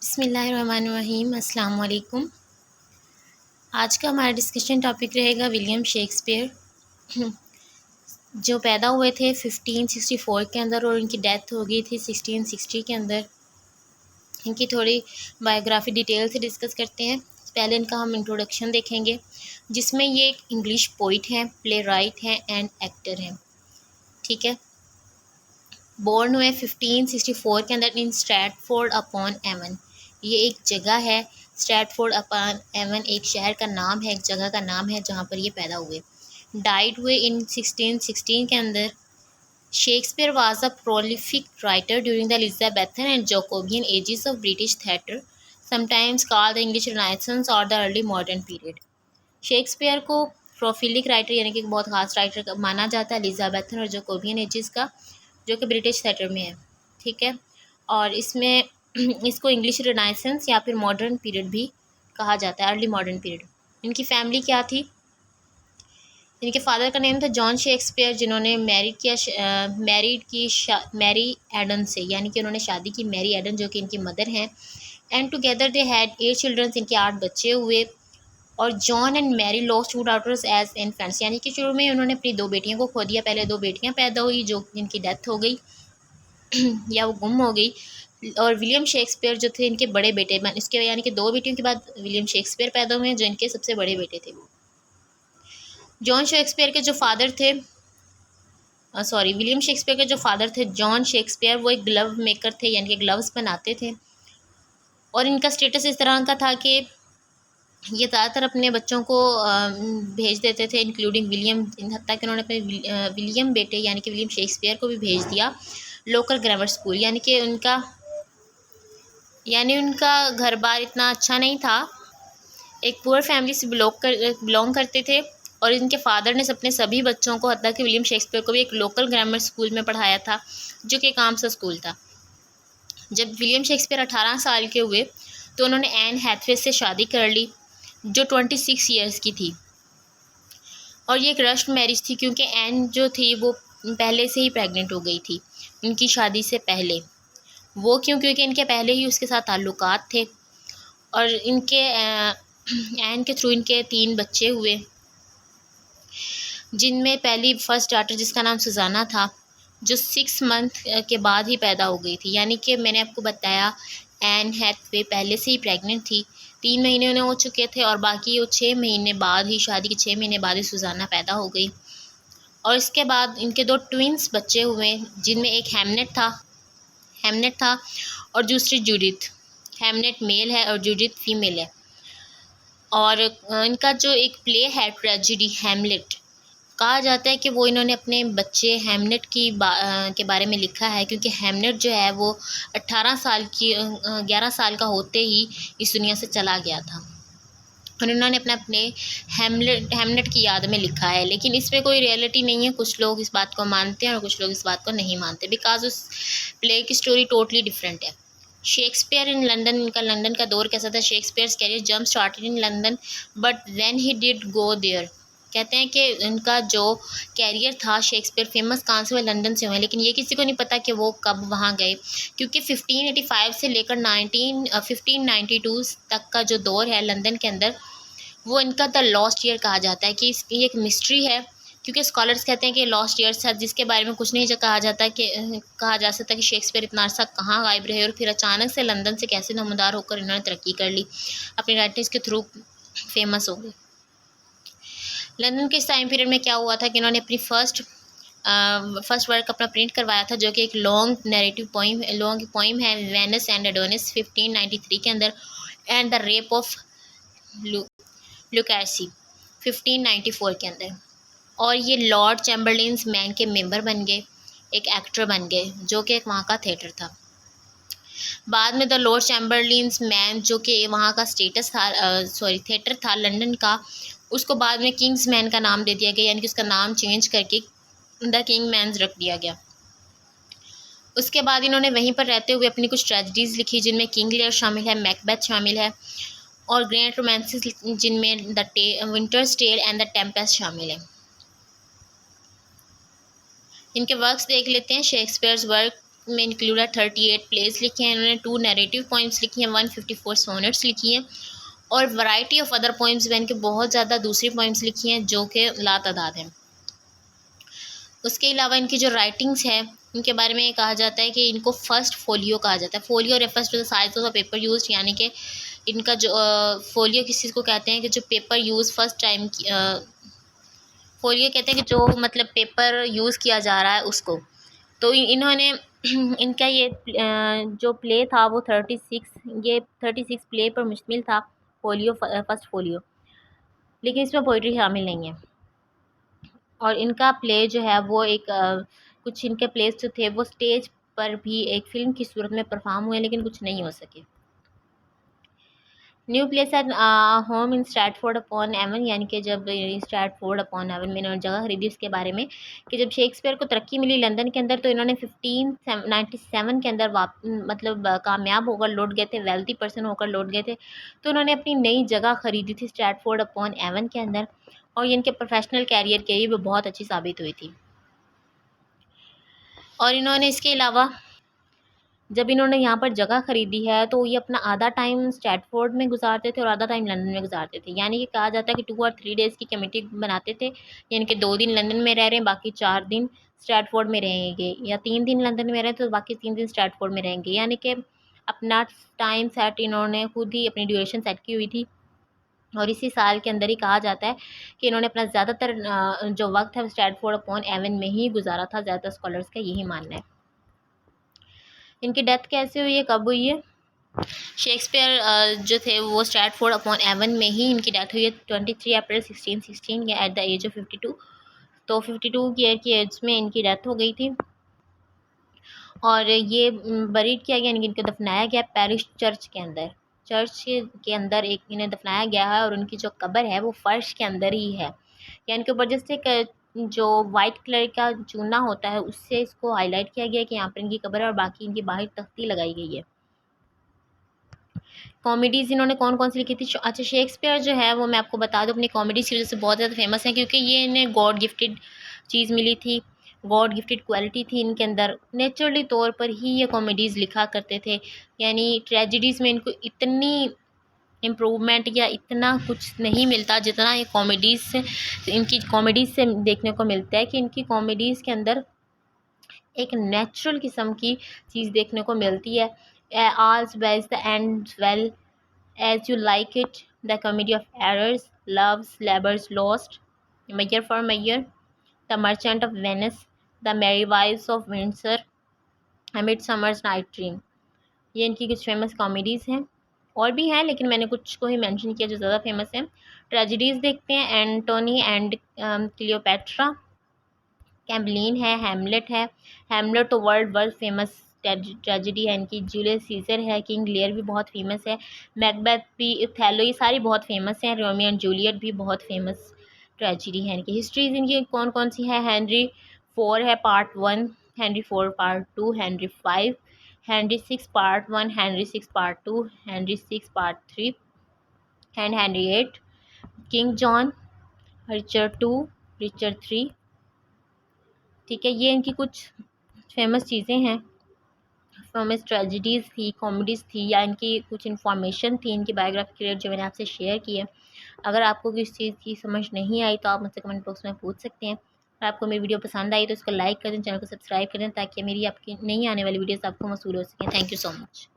बिस्मिल्लाहिर्रहमानिर्रहीम। अस्सलाम वालेकुम। आज का हमारा डिस्कशन टॉपिक रहेगा विलियम शेक्सपियर, जो पैदा हुए थे 1564 के अंदर और इनकी डेथ हो गई थी 1660 के अंदर। इनकी थोड़ी बायोग्राफी डिटेल से डिस्कस करते हैं। पहले इनका हम इंट्रोडक्शन देखेंगे, जिसमें ये एक इंग्लिश पोइट हैं, प्ले राइट हैं एंड एक्टर हैं। ठीक है। बोर्न हुए 1564 के अंदर इन स्ट्रैटफोर्ड अपॉन एवन। ये एक जगह है, स्ट्रैटफोर्ड अपॉन एवन एक शहर का नाम है, एक जगह का नाम है जहाँ पर ये पैदा हुए। डाइड हुए इन 1616 के अंदर। Shakespeare was a prolific writer during the Elizabethan and Jacobean ages of British theatre, sometimes called the English renaissance और the early modern period. Shakespeare को प्रोफिलिक राइटर यानी कि बहुत खास राइटर माना जाता है एलिजाबेथन और जैकोबियन एजेस का, जो कि ब्रिटिश थिएटर में है। ठीक है। और इसमें इसको इंग्लिश रिनाइसेंस या फिर मॉडर्न पीरियड भी कहा जाता है, अर्ली मॉडर्न पीरियड। इनकी फैमिली क्या थी? इनके फादर का नेम था जॉन शेक्सपियर, जिन्होंने मैरी एडन से, यानी कि उन्होंने शादी की मैरी एडन, जो कि इनकी मदर हैं। And together they had 8 childrens, इनके 8 बच्चे हुए। और John and Mary lost 2 daughters as infants, यानी कि शुरू में उन्होंने अपनी 2 बेटियों को खो दिया। पहले 2 बेटियां पैदा हुई जो जिनकी डेथ हो गई या वो गुम हो गई। और विलियम शेक्सपियर जो थे इनके बड़े बेटे, इसके यानी कि 2 बेटियों के बाद विलियम शेक्सपियर पैदा हुए, जो इनके सबसे बड़े बेटे थे। जॉन शेक्सपियर के जो फादर थे विलियम शेक्सपियर के जो फादर थे जॉन शेक्सपियर, वो एक ग्लव मेकर थे, यानी कि ग्लव्स बनाते थे। और इनका स्टेटस इस तरह का था कि ये ज़्यादातर अपने बच्चों को भेज देते थे, इंक्लूडिंग विलियम, हत्ता कि उन्होंने अपने विलियम बेटे यानी कि विलियम शेक्सपियर को भी भेज दिया लोकल ग्रामर स्कूल। यानी उनका घर बार इतना अच्छा नहीं था, एक पुअर फैमिली से बिलोंग करते थे। और इनके फादर ने अपने सभी बच्चों को, हत्ता कि विलियम शेक्सपियर को भी, एक लोकल ग्रामर स्कूल में पढ़ाया था, जो कि एक आम सा स्कूल था। जब विलियम शेक्सपियर 18 साल के हुए तो उन्होंने एन हैथवे से शादी कर ली, जो 26 ईयर्स की थी। और ये एक रश्ड मैरिज थी, क्योंकि एन जो थी वो पहले से ही प्रेग्नेंट हो गई थी इनकी शादी से पहले। वो क्योंकि इनके पहले ही उसके साथ ताल्लुकात थे। और इनके एन के थ्रू इनके 3 बच्चे हुए, जिनमें पहली फर्स्ट डॉटर जिसका नाम सुजाना था, जो 6 मंथ के बाद ही पैदा हो गई थी। यानी कि मैंने आपको बताया एन हैथवे पहले से ही प्रेग्नेंट थी, 3 महीने उन्हें हो चुके थे, और बाकी वो 6 महीने बाद ही, शादी के 6 महीने बाद ही सुजाना पैदा हो गई। और इसके बाद इनके 2 ट्विंस बच्चे हुए, जिनमें एक हेमनेट था और दूसरी जूडिथ। हेमनेट मेल है और जूडिथ फीमेल है। और इनका जो एक प्ले है ट्रेजेडी हैमलेट, कहा जाता है कि वो इन्होंने अपने बच्चे हेमनेट के बारे में लिखा है, क्योंकि हेमनेट जो है वो 11 साल का होते ही इस दुनिया से चला गया था। और उन्होंने अपने हेमनेट की याद में लिखा है, लेकिन इसमें कोई रियलिटी नहीं है। कुछ लोग इस बात को मानते हैं और कुछ लोग इस बात को नहीं मानते, बिकॉज उस प्ले की स्टोरी टोटली डिफरेंट है। शेक्सपियर इन लंदन, इनका लंदन का दौर कैसा था? Shakespeare's career jump started in London but when he did go there. कहते हैं कि इनका जो कैरियर था, शेक्सपियर फेमस कहाँ से हुए? लंदन से हुए, लेकिन ये किसी को नहीं पता कि वो कब वहाँ गए, क्योंकि 1585 से लेकर 1592 तक का जो दौर है लंदन के अंदर, वो इनका द लॉस्ट ईयर कहा जाता है। कि इसकी एक मिस्ट्री है, क्योंकि स्कॉलर्स कहते हैं कि लॉस्ट ईयर था, जिसके बारे में कुछ नहीं कहा जा सकता कि शेक्सपियर इतना अर्सा कहाँ गायब रहे और फिर अचानक से लंदन से कैसे नमदार होकर इन्होंने तरक्की कर ली, अपनी राइटिंग्स के थ्रू फेमस हो गए। लंदन के इस टाइम पीरियड में क्या हुआ था कि इन्होंने अपनी फर्स्ट वर्क अपना प्रिंट करवाया था, जो कि एक लॉन्ग पोइम है, वेनस एंड एडोनिस, 1593 के अंदर, एंड द रेप ऑफ लुकैसी 1594 के अंदर। और ये लॉर्ड चैम्बरलिन्स मैन के मेंबर बन गए, एक एक्टर बन गए, जो कि एक वहाँ का थिएटर था। बाद में द लॉर्ड चैम्बरलिन्स मैन, जो कि वहाँ का थिएटर था लंदन का, उसको बाद में किंग्स मैन का नाम दे दिया गया, यानी कि उसका नाम चेंज करके द किंग मैन्स रख दिया गया। उसके बाद इन्होंने वहीं पर रहते हुए अपनी कुछ ट्रेजेडीज़ लिखी, जिनमें किंग लियर शामिल है, मैकबेथ शामिल है, और ग्रेट रोमांसेस, जिनमें the winter's tale and the tempest शामिल है। इनके वर्क्स देख लेते हैं। शेक्सपियर्स वर्क में इंक्लूड है 38 प्लेस लिखे हैं इन्होंने, 2 नैरेटिव पोइम्स लिखी हैं, 154 सोनेट्स लिखी हैं और वैरायटी ऑफ अदर पोइम्स में इनके बहुत ज़्यादा दूसरी पोइम्स लिखी हैं जो कि लातादाद हैं। उसके अलावा इनकी जो राइटिंग्स है इनके बारे में कहा जाता है कि इनको फर्स्ट फोलियो कहा जाता है। Folio refers to the size of the paper use, यानी कि इनका जो फोलियो किस चीज़ को कहते हैं कि जो paper use first time folio कहते हैं कि जो मतलब पेपर यूज़ किया जा रहा है उसको। तो इन्होंने इनका ये जो प्ले था वो 36 प्ले पर मुश्तमिल था, फोलियो फर्स्ट फोलियो, लेकिन इसमें पोइट्री शामिल नहीं है। और इनका प्ले जो है वो एक कुछ इनके प्लेस जो थे वो स्टेज पर भी एक फ़िल्म की सूरत में परफॉर्म हुए, लेकिन कुछ नहीं हो सके। New place at home in Stratford upon Avon, यानी कि जब स्ट्रैटफोर्ड अपॉन एवन में इन्होंने जगह खरीदी उसके बारे में कि जब शेक्सपियर को तरक्की मिली लंदन के अंदर तो इन्होंने 1597 के अंदर मतलब कामयाब होकर लौट गए थे, वेल्थी पर्सन होकर लौट गए थे, तो उन्होंने अपनी नई जगह खरीदी थी स्ट्रैटफोर्ड अपॉन एवन के अंदर और ये इनके प्रोफेशनल कैरियर के लिए भी बहुत अच्छी साबित हुई थी। और इन्होंने इसके अलावा जब इन्होंने यहाँ पर जगह खरीदी है तो ये अपना आधा टाइम स्ट्रैटफोर्ड में गुजारते थे और आधा टाइम लंदन में गुजारते थे, यानी कि कहा जाता है कि 2 और 3 डेज़ की कमेटी बनाते थे, यानी कि 2 दिन लंदन में रह रहे हैं बाकी 4 दिन स्ट्रैटफोर्ड में रहेंगे, या 3 दिन लंदन में रहे तो बाकी 3 दिन स्ट्रैटफोर्ड में रहेंगे, यानी कि अपना टाइम सेट इन्होंने खुद ही अपनी ड्यूरेशन सेट की हुई थी। और इसी साल के अंदर ही कहा जाता है कि इन्होंने अपना ज़्यादातर जो वक्त है वो स्ट्रैटफोर्ड अपॉन एवन में ही गुजारा था, ज़्यादातर स्कॉलर्स का यही मानना है। इनकी डेथ कैसे हुई है, कब हुई है? शेक्सपियर जो थे वो स्ट्रैटफोर्ड अपॉन एवन में ही इनकी डेथ हुई है 23 अप्रैल 1616 एट द एज ऑफ 52। तो 52 ईयर की एज में इनकी डेथ हो गई थी और ये बरीड किया गया, इनको दफनाया गया पेरिश चर्च के अंदर। चर्च के अंदर एक इन्हें दफनाया गया है और उनकी जो कब्र है वो फर्श के अंदर ही है, या इनके ऊपर जैसे एक जो वाइट कलर का चूना होता है उससे इसको हाईलाइट किया गया कि यहाँ पर इनकी कब्र है और बाकी इनकी बाहर तख्ती लगाई गई है। कॉमेडीज़ इन्होंने कौन कौन सी लिखी थी? अच्छा, शेक्सपियर जो है वो मैं आपको बता दूँ अपनी कॉमेडीज़ की वजह से बहुत ज़्यादा फेमस है, क्योंकि ये इन्हें गॉड गिफ्टेड चीज़ मिली थी, गॉड गिफ्टेड क्वालिटी थी इनके अंदर। नेचुरली तौर पर ही ये कॉमेडीज़ लिखा करते थे, यानी ट्रेजिडीज़ में इनको इतनी इम्प्रूवमेंट या इतना कुछ नहीं मिलता जितना ये कॉमेडीज़ से इनकी कॉमेडीज़ से देखने को मिलता है कि इनकी कॉमेडीज़ के अंदर एक नेचुरल किस्म की चीज़ देखने को मिलती है। All's wells the ends well as you like it, the comedy of errors, love's labour's lost, mayor for mayor, the merchant of Venice, the merry wives of Windsor, midsummer's night dream. ये इनकी कुछ famous comedies हैं, और भी हैं लेकिन मैंने कुछ को ही मेंशन किया जो ज़्यादा फेमस हैं। ट्रेजिडीज़ देखते हैं, एंटोनी एंड क्लियोपेट्रा, कैम्बलिन है, हैमलेट है। हैमलेट तो वर्ल्ड फेमस ट्रेजिडी है इनकी। जूलियस सीजर है, किंग लियर भी बहुत फेमस है, मैकबेथ भी, ओथेलो, ये सारी बहुत फेमस हैं। रोमियो एंड जूलियट भी बहुत फेमस ट्रेजिडी है इनकी। हिस्ट्रीज इनकी कौन कौन सी है? हेनरी 4 है part 1, Henry 4 part 2, Henry 5, Henry 6 part 1, Henry 6 part 2, Henry 6 part 3 and Henry 8, king John, Richard 2, Richard 3। ठीक है, ये इनकी कुछ फेमस चीज़ें हैं, फेमस ट्रेजिडीज़ थी, कॉमेडीज़ थी, या इनकी कुछ इन्फॉर्मेशन थी इनकी बायोग्राफी के लिए जो मैंने आपसे शेयर की है। अगर आपको किसी चीज़ की समझ नहीं आई तो आप मुझसे कमेंट बॉक्स में पूछ सकते हैं। अगर आपको मेरी वीडियो पसंद आई तो इसको लाइक कर दें, चैनल को सब्सक्राइब कर दें ताकि मेरी आपकी नई आने वाली वीडियोस आपको मौसूल हो सकें। Thank you so much.